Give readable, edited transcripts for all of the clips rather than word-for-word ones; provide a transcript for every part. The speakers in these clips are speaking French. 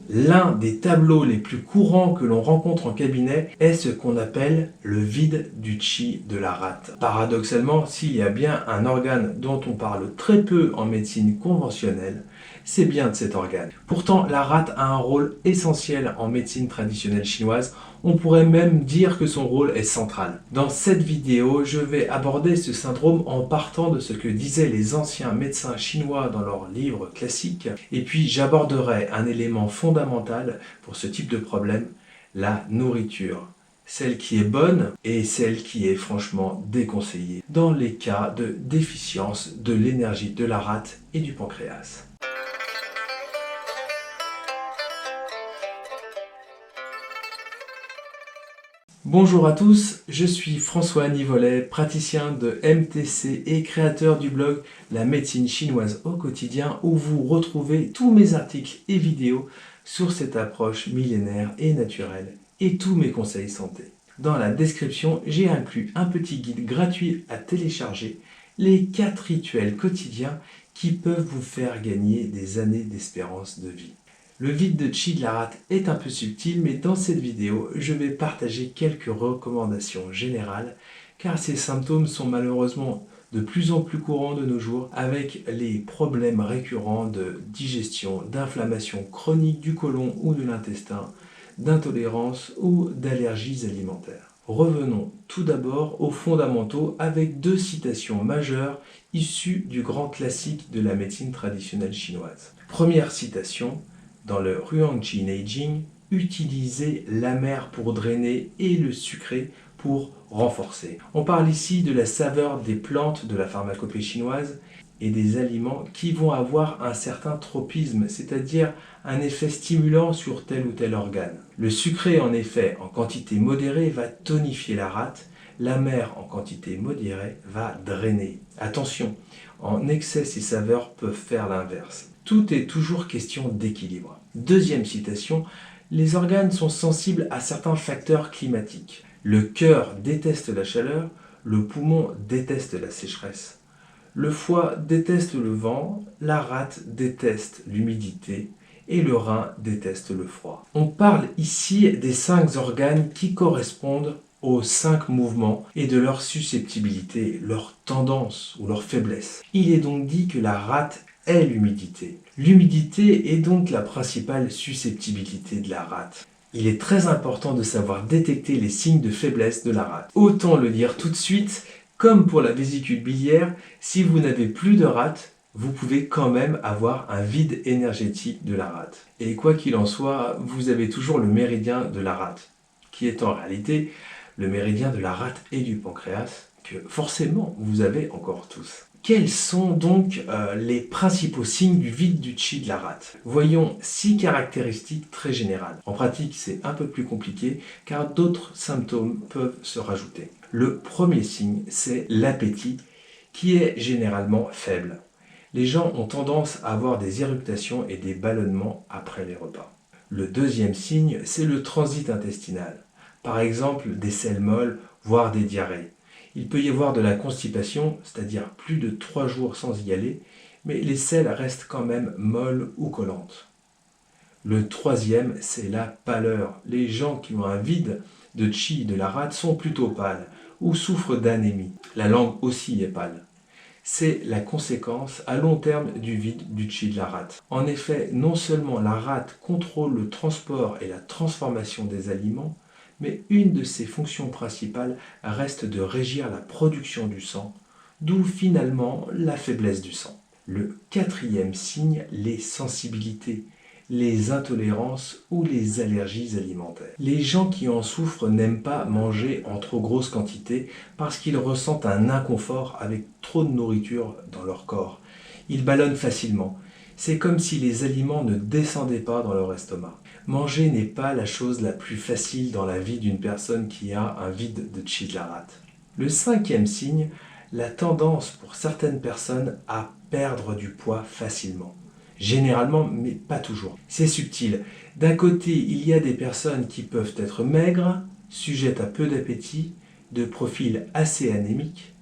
L'un des tableaux les plus courants que l'on rencontre en cabinet est ce qu'on appelle le vide du chi de la rate. Paradoxalement, s'il y a bien un organe dont on parle très peu en médecine conventionnelle, c'est bien de cet organe. Pourtant, la rate a un rôle essentiel en médecine traditionnelle chinoise. On pourrait même dire que son rôle est central. Dans cette vidéo, je vais aborder ce syndrome en partant de ce que disaient les anciens médecins chinois dans leurs livres classiques, et puis j'aborderai un élément fondamental pour ce type de problème, la nourriture. Celle qui est bonne et celle qui est franchement déconseillée dans les cas de déficience de l'énergie de la rate et du pancréas. Bonjour à tous, je suis François Nivolet, praticien de MTC et créateur du blog La médecine chinoise au quotidien où vous retrouvez tous mes articles et vidéos sur cette approche millénaire et naturelle et tous mes conseils santé. Dans la description, j'ai inclus un petit guide gratuit à télécharger, les 4 rituels quotidiens qui peuvent vous faire gagner des années d'espérance de vie. Le vide de chi de la rate est un peu subtil, mais dans cette vidéo, je vais partager quelques recommandations générales, car ces symptômes sont malheureusement de plus en plus courants de nos jours, avec les problèmes récurrents de digestion, d'inflammation chronique du côlon ou de l'intestin, d'intolérance ou d'allergies alimentaires. Revenons tout d'abord aux fondamentaux avec 2 citations majeures issues du grand classique de la médecine traditionnelle chinoise. Première citation, dans le Ruangqi Neijing, utilisez l'amer pour drainer et le sucré pour renforcer. On parle ici de la saveur des plantes de la pharmacopée chinoise et des aliments qui vont avoir un certain tropisme, c'est-à-dire un effet stimulant sur tel ou tel organe. Le sucré, en effet, en quantité modérée, va tonifier la rate. L'amer, en quantité modérée, va drainer. Attention, en excès, ces saveurs peuvent faire l'inverse. Tout est toujours question d'équilibre. Deuxième citation, les organes sont sensibles à certains facteurs climatiques. Le cœur déteste la chaleur, le poumon déteste la sécheresse. Le foie déteste le vent, la rate déteste l'humidité et le rein déteste le froid. On parle ici des 5 organes qui correspondent aux 5 mouvements et de leur susceptibilité, leur tendance ou leur faiblesse. Il est donc dit que la rate est l'humidité. L'humidité est donc la principale susceptibilité de la rate. Il est très important de savoir détecter les signes de faiblesse de la rate. Autant le dire tout de suite, comme pour la vésicule biliaire, si vous n'avez plus de rate, vous pouvez quand même avoir un vide énergétique de la rate. Et quoi qu'il en soit, vous avez toujours le méridien de la rate, qui est en réalité le méridien de la rate et du pancréas, que forcément vous avez encore tous. Quels sont donc les principaux signes du vide du chi de la rate? Voyons 6 caractéristiques très générales. En pratique, c'est un peu plus compliqué car d'autres symptômes peuvent se rajouter. Le premier signe, c'est l'appétit qui est généralement faible. Les gens ont tendance à avoir des éructations et des ballonnements après les repas. Le deuxième signe, c'est le transit intestinal. Par exemple, des selles molles, voire des diarrhées. Il peut y avoir de la constipation, c'est-à-dire plus de 3 jours sans y aller, mais les selles restent quand même molles ou collantes. Le troisième, c'est la pâleur. Les gens qui ont un vide de chi de la rate sont plutôt pâles ou souffrent d'anémie. La langue aussi est pâle. C'est la conséquence à long terme du vide du chi de la rate. En effet, non seulement la rate contrôle le transport et la transformation des aliments, mais une de ses fonctions principales reste de régir la production du sang, d'où finalement la faiblesse du sang. Le quatrième signe, les sensibilités, les intolérances ou les allergies alimentaires. Les gens qui en souffrent n'aiment pas manger en trop grosse quantité parce qu'ils ressentent un inconfort avec trop de nourriture dans leur corps. Ils ballonnent facilement. C'est comme si les aliments ne descendaient pas dans leur estomac. Manger n'est pas la chose la plus facile dans la vie d'une personne qui a un vide de chi de la rate. Le cinquième signe, la tendance pour certaines personnes à perdre du poids facilement. Généralement, mais pas toujours. C'est subtil. D'un côté, il y a des personnes qui peuvent être maigres, sujettes à peu d'appétit, de profil assez anémique.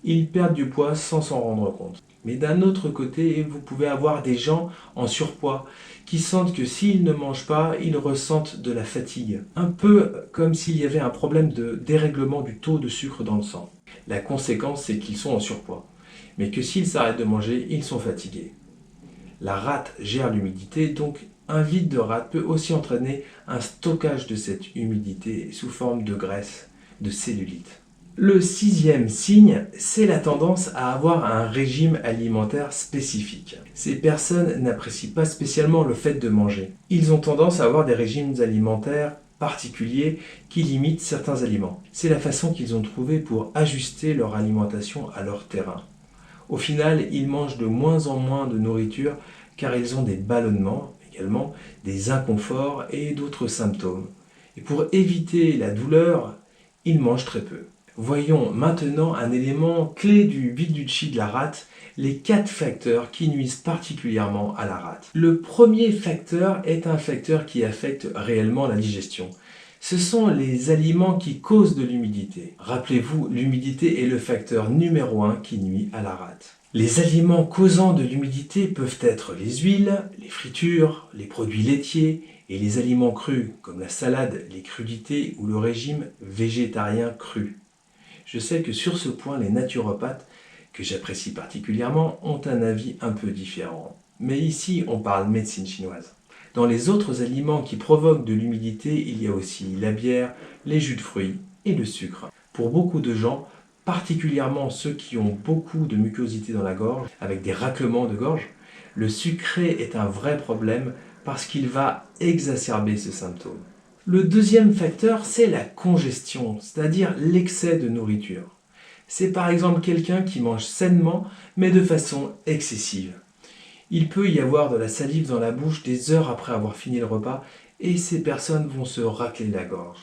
Ils perdent du poids sans s'en rendre compte. Mais d'un autre côté, vous pouvez avoir des gens en surpoids qui sentent que s'ils ne mangent pas, ils ressentent de la fatigue. Un peu comme s'il y avait un problème de dérèglement du taux de sucre dans le sang. La conséquence, c'est qu'ils sont en surpoids. Mais que s'ils s'arrêtent de manger, ils sont fatigués. La rate gère l'humidité, donc un vide de rate peut aussi entraîner un stockage de cette humidité sous forme de graisse, de cellulite. Le sixième signe, c'est la tendance à avoir un régime alimentaire spécifique. Ces personnes n'apprécient pas spécialement le fait de manger. Ils ont tendance à avoir des régimes alimentaires particuliers qui limitent certains aliments. C'est la façon qu'ils ont trouvé pour ajuster leur alimentation à leur terrain. Au final, ils mangent de moins en moins de nourriture car ils ont des ballonnements, également des inconforts et d'autres symptômes. Et pour éviter la douleur, ils mangent très peu. Voyons maintenant un élément clé du vide du chi de la rate, les 4 facteurs qui nuisent particulièrement à la rate. Le premier facteur est un facteur qui affecte réellement la digestion. Ce sont les aliments qui causent de l'humidité. Rappelez-vous, l'humidité est le facteur numéro 1 qui nuit à la rate. Les aliments causant de l'humidité peuvent être les huiles, les fritures, les produits laitiers et les aliments crus comme la salade, les crudités ou le régime végétarien cru. Je sais que sur ce point, les naturopathes, que j'apprécie particulièrement, ont un avis un peu différent. Mais ici, on parle médecine chinoise. Dans les autres aliments qui provoquent de l'humidité, il y a aussi la bière, les jus de fruits et le sucre. Pour beaucoup de gens, particulièrement ceux qui ont beaucoup de mucosité dans la gorge, avec des raclements de gorge, le sucré est un vrai problème parce qu'il va exacerber ce symptôme. Le deuxième facteur, c'est la congestion, c'est-à-dire l'excès de nourriture. C'est par exemple quelqu'un qui mange sainement, mais de façon excessive. Il peut y avoir de la salive dans la bouche des heures après avoir fini le repas, et ces personnes vont se racler la gorge.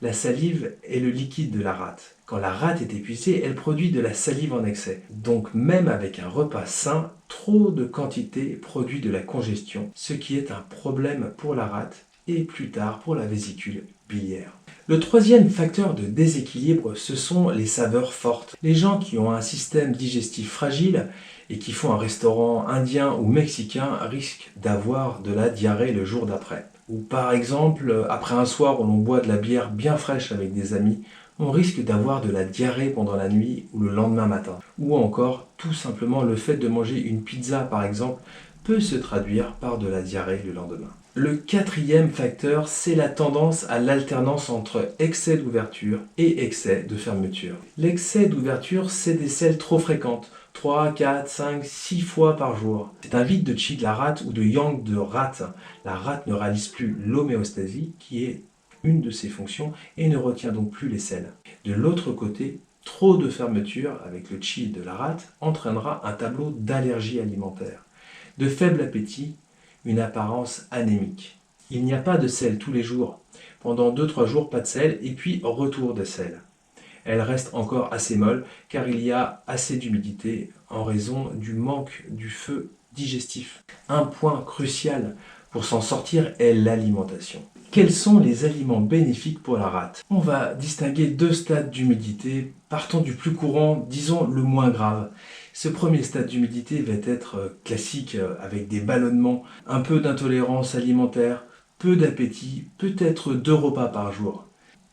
La salive est le liquide de la rate. Quand la rate est épuisée, elle produit de la salive en excès. Donc même avec un repas sain, trop de quantité produit de la congestion, ce qui est un problème pour la rate et plus tard pour la vésicule biliaire. Le troisième facteur de déséquilibre, ce sont les saveurs fortes. Les gens qui ont un système digestif fragile et qui font un restaurant indien ou mexicain risquent d'avoir de la diarrhée le jour d'après. Ou par exemple, après un soir où l'on boit de la bière bien fraîche avec des amis, on risque d'avoir de la diarrhée pendant la nuit ou le lendemain matin. Ou encore, tout simplement, le fait de manger une pizza par exemple peut se traduire par de la diarrhée le lendemain. Le quatrième facteur, c'est la tendance à l'alternance entre excès d'ouverture et excès de fermeture. L'excès d'ouverture, c'est des selles trop fréquentes, 3, 4, 5, 6 fois par jour. C'est un vide de chi de la rate ou de yang de rate. La rate ne réalise plus l'homéostasie, qui est une de ses fonctions, et ne retient donc plus les selles. De l'autre côté, trop de fermeture avec le chi de la rate entraînera un tableau d'allergie alimentaire, de faible appétit, une apparence anémique. Il n'y a pas de sel tous les jours. Pendant 2-3 jours, pas de sel, et puis retour de sel. Elle reste encore assez molle car il y a assez d'humidité en raison du manque du feu digestif. Un point crucial pour s'en sortir est l'alimentation. Quels sont les aliments bénéfiques pour la rate? On va distinguer 2 stades d'humidité. Partons du plus courant, disons le moins grave. Ce premier stade d'humidité va être classique avec des ballonnements, un peu d'intolérance alimentaire, peu d'appétit, peut-être 2 repas par jour.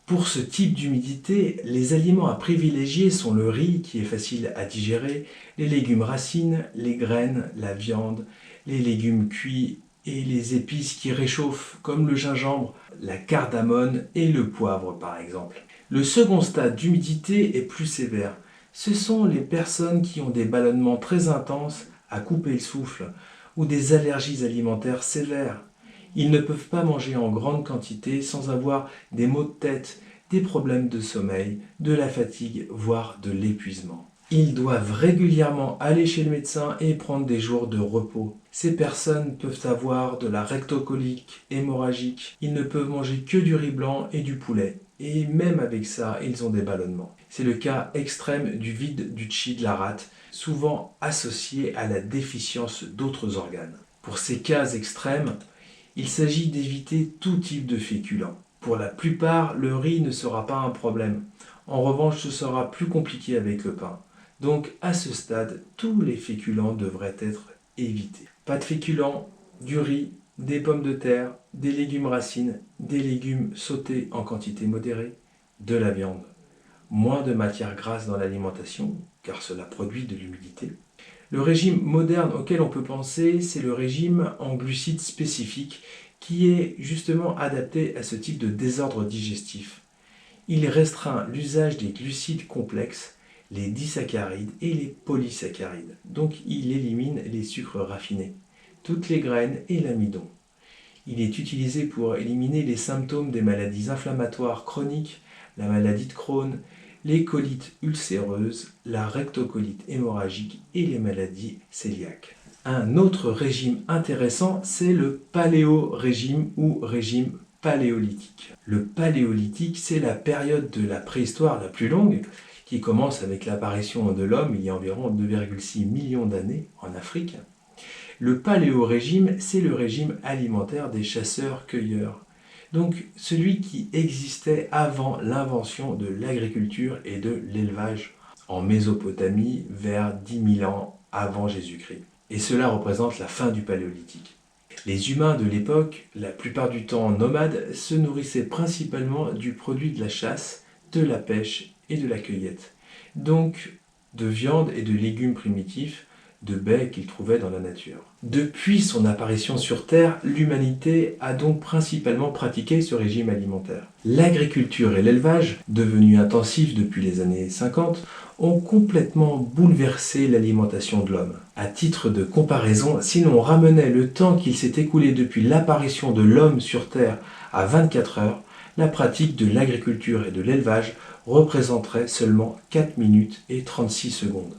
Pour ce type d'humidité, les aliments à privilégier sont le riz qui est facile à digérer, les légumes racines, les graines, la viande, les légumes cuits et les épices qui réchauffent comme le gingembre, la cardamone et le poivre par exemple. Le second stade d'humidité est plus sévère. Ce sont les personnes qui ont des ballonnements très intenses à couper le souffle ou des allergies alimentaires sévères. Ils ne peuvent pas manger en grande quantité sans avoir des maux de tête, des problèmes de sommeil, de la fatigue, voire de l'épuisement. Ils doivent régulièrement aller chez le médecin et prendre des jours de repos. Ces personnes peuvent avoir de la rectocolite hémorragique. Ils ne peuvent manger que du riz blanc et du poulet. Et même avec ça, ils ont des ballonnements. C'est le cas extrême du vide du chi de la rate, souvent associé à la déficience d'autres organes. Pour ces cas extrêmes, il s'agit d'éviter tout type de féculents. Pour la plupart, le riz ne sera pas un problème. En revanche, ce sera plus compliqué avec le pain. Donc à ce stade, tous les féculents devraient être évités. Pas de féculents, du riz, des pommes de terre, des légumes racines, des légumes sautés en quantité modérée, de la viande. Moins de matières grasses dans l'alimentation, car cela produit de l'humidité. Le régime moderne auquel on peut penser, c'est le régime en glucides spécifiques qui est justement adapté à ce type de désordre digestif. Il restreint l'usage des glucides complexes, les disaccharides et les polysaccharides. Donc il élimine les sucres raffinés, toutes les graines et l'amidon. Il est utilisé pour éliminer les symptômes des maladies inflammatoires chroniques, la maladie de Crohn, les colites ulcéreuses, la rectocolite hémorragique et les maladies cœliaques. Un autre régime intéressant, c'est le paléo-régime ou régime paléolithique. Le paléolithique, c'est la période de la préhistoire la plus longue, qui commence avec l'apparition de l'homme il y a environ 2,6 millions d'années en Afrique. Le paléo-régime, c'est le régime alimentaire des chasseurs-cueilleurs. Donc celui qui existait avant l'invention de l'agriculture et de l'élevage en Mésopotamie vers 10 000 ans avant Jésus-Christ. Et cela représente la fin du paléolithique. Les humains de l'époque, la plupart du temps nomades, se nourrissaient principalement du produit de la chasse, de la pêche et de la cueillette. Donc de viande et de légumes primitifs, de baies qu'ils trouvaient dans la nature. Depuis son apparition sur Terre, l'humanité a donc principalement pratiqué ce régime alimentaire. L'agriculture et l'élevage, devenus intensifs depuis les années 50, ont complètement bouleversé l'alimentation de l'homme. À titre de comparaison, si l'on ramenait le temps qu'il s'est écoulé depuis l'apparition de l'homme sur Terre à 24 heures, la pratique de l'agriculture et de l'élevage représenterait seulement 4 minutes et 36 secondes.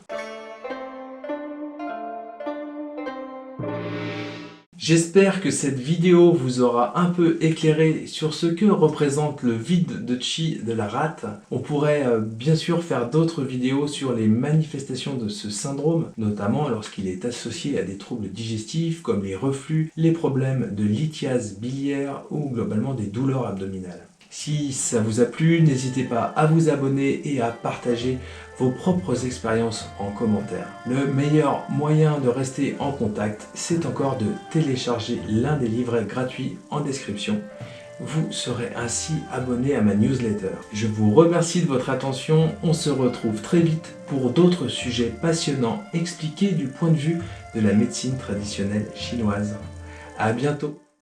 J'espère que cette vidéo vous aura un peu éclairé sur ce que représente le vide de chi de la rate. On pourrait bien sûr faire d'autres vidéos sur les manifestations de ce syndrome, notamment lorsqu'il est associé à des troubles digestifs comme les reflux, les problèmes de lithiase biliaire ou globalement des douleurs abdominales. Si ça vous a plu, n'hésitez pas à vous abonner et à partager vos propres expériences en commentaire. Le meilleur moyen de rester en contact, c'est encore de télécharger l'un des livrets gratuits en description. Vous serez ainsi abonné à ma newsletter. Je vous remercie de votre attention. On se retrouve très vite pour d'autres sujets passionnants expliqués du point de vue de la médecine traditionnelle chinoise. À bientôt!